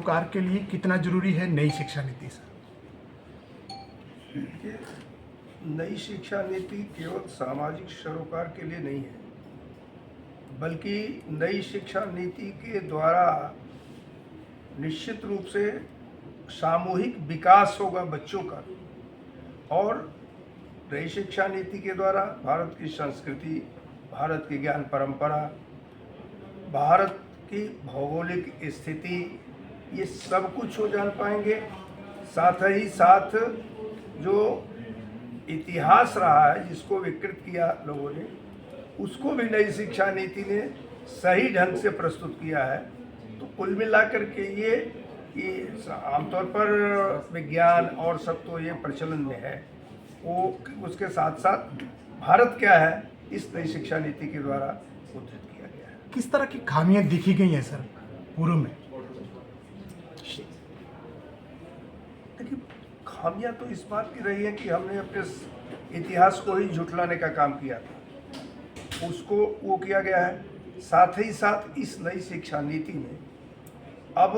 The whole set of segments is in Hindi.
सरोकार के लिए कितना जरूरी है नई शिक्षा नीति सर? देखिए, नई शिक्षा नीति केवल सामाजिक सरोकार के लिए नहीं है, बल्कि नई शिक्षा नीति के द्वारा निश्चित रूप से सामूहिक विकास होगा बच्चों का। और नई शिक्षा नीति के द्वारा भारत की संस्कृति, भारत की ज्ञान परंपरा, भारत की भौगोलिक स्थिति, ये सब कुछ हो जान पाएंगे। साथ ही साथ जो इतिहास रहा है जिसको विकृत किया लोगों ने, उसको भी नई शिक्षा नीति ने सही ढंग से प्रस्तुत किया है। तो कुल मिलाकर के ये कि आमतौर पर विज्ञान और सब तो ये प्रचलन में है, वो उसके साथ साथ भारत क्या है इस नई शिक्षा नीति के द्वारा उद्धृत किया गया है। किस तरह की खामियां दिखी गई हैं सर पूर्व में? देखिए, खामियां तो इस बात की रही है कि हमने अपने इतिहास को ही झुठलाने का काम किया था, उसको वो किया गया है। साथ ही साथ इस नई शिक्षा नीति में अब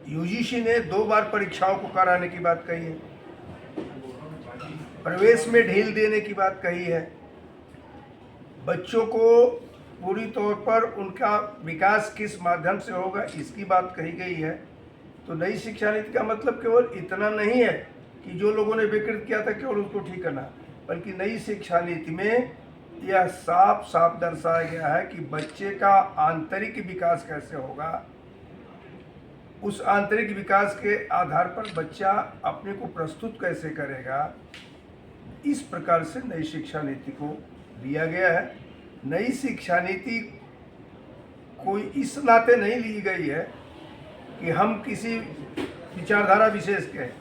यूजीसी ने 2 बार परीक्षाओं को कराने की बात कही है, प्रवेश में ढील देने की बात कही है, बच्चों को पूरी तौर पर उनका विकास किस माध्यम से होगा इसकी बात कही गई है। तो नई शिक्षा नीति का मतलब केवल इतना नहीं है कि जो लोगों ने विकृत किया था केवल उसको ठीक करना, बल्कि नई शिक्षा नीति में यह साफ साफ दर्शाया गया है कि बच्चे का आंतरिक विकास कैसे होगा। उस आंतरिक विकास के आधार पर बच्चा अपने को प्रस्तुत कैसे करेगा, इस प्रकार से नई शिक्षा नीति को लिया गया है। नई शिक्षा नीति कोई इस नाते नहीं ली गई है कि हम किसी विचारधारा विशेष के हैं।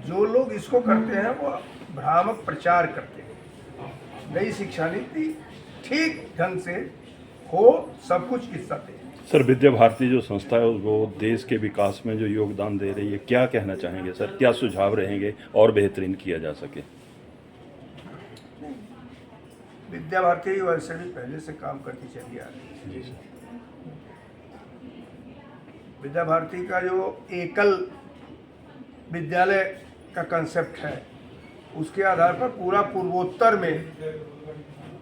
जो लोग इसको करते हैं वो भ्रामक प्रचार करते हैं। नई शिक्षा नीति ठीक ढंग से हो, सब कुछ हिस्सा दे। सर, विद्या भारती जो संस्था है वो देश के विकास में जो योगदान दे रही है, क्या कहना चाहेंगे सर? क्या सुझाव रहेंगे और बेहतरीन किया जा सके? विद्या भारती वैसे भी पहले से काम करती चली आ रही है। विद्या भारती का जो एकल विद्यालय का कंसेप्ट है, उसके आधार पर पूरा पूर्वोत्तर में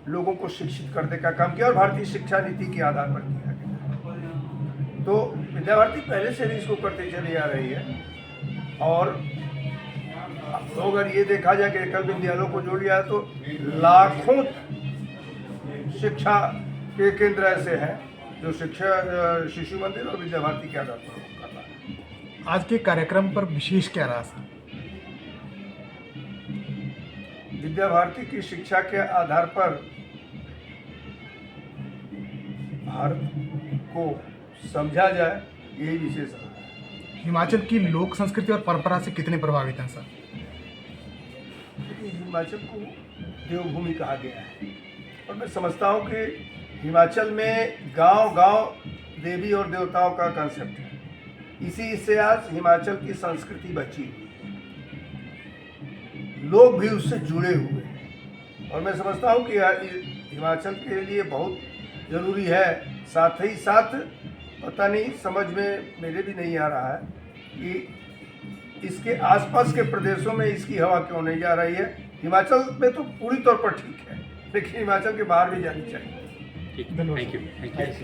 लोगों को शिक्षित करने का काम किया और भारतीय शिक्षा नीति के आधार पर किया गया। तो विद्या भारती पहले से भी इसको करते चली आ रही है। और तो अगर ये देखा जाए कि एकल विद्यालयों को जोड़ लिया तो लाखों शिक्षा के केंद्र ऐसे हैं जो शिक्षा शिशु मंदिर और विद्या भारती के आधार पर कर रहा है। आज के कार्यक्रम पर विशेष क्या रहा सर? विद्या भारती की शिक्षा के आधार पर भारत को समझा जाए, यही विशेष रहा है। हिमाचल की लोक संस्कृति और परंपरा से कितने प्रभावित हैं सर? हिमाचल को देवभूमि कहा गया है और मैं समझता हूँ कि हिमाचल में गांव-गांव देवी और देवताओं का कंसेप्ट है। इसी से आज हिमाचल की संस्कृति बची हुई है, लोग भी उससे जुड़े हुए हैं और मैं समझता हूँ कि हिमाचल के लिए बहुत ज़रूरी है। साथ ही साथ पता नहीं, समझ में मेरे भी नहीं आ रहा है कि इसके आसपास के प्रदेशों में इसकी हवा क्यों नहीं जा रही है। हिमाचल में तो पूरी तौर पर ठीक है, लेकिन हिमाचल के बाहर भी जानी चाहिए। Thank you.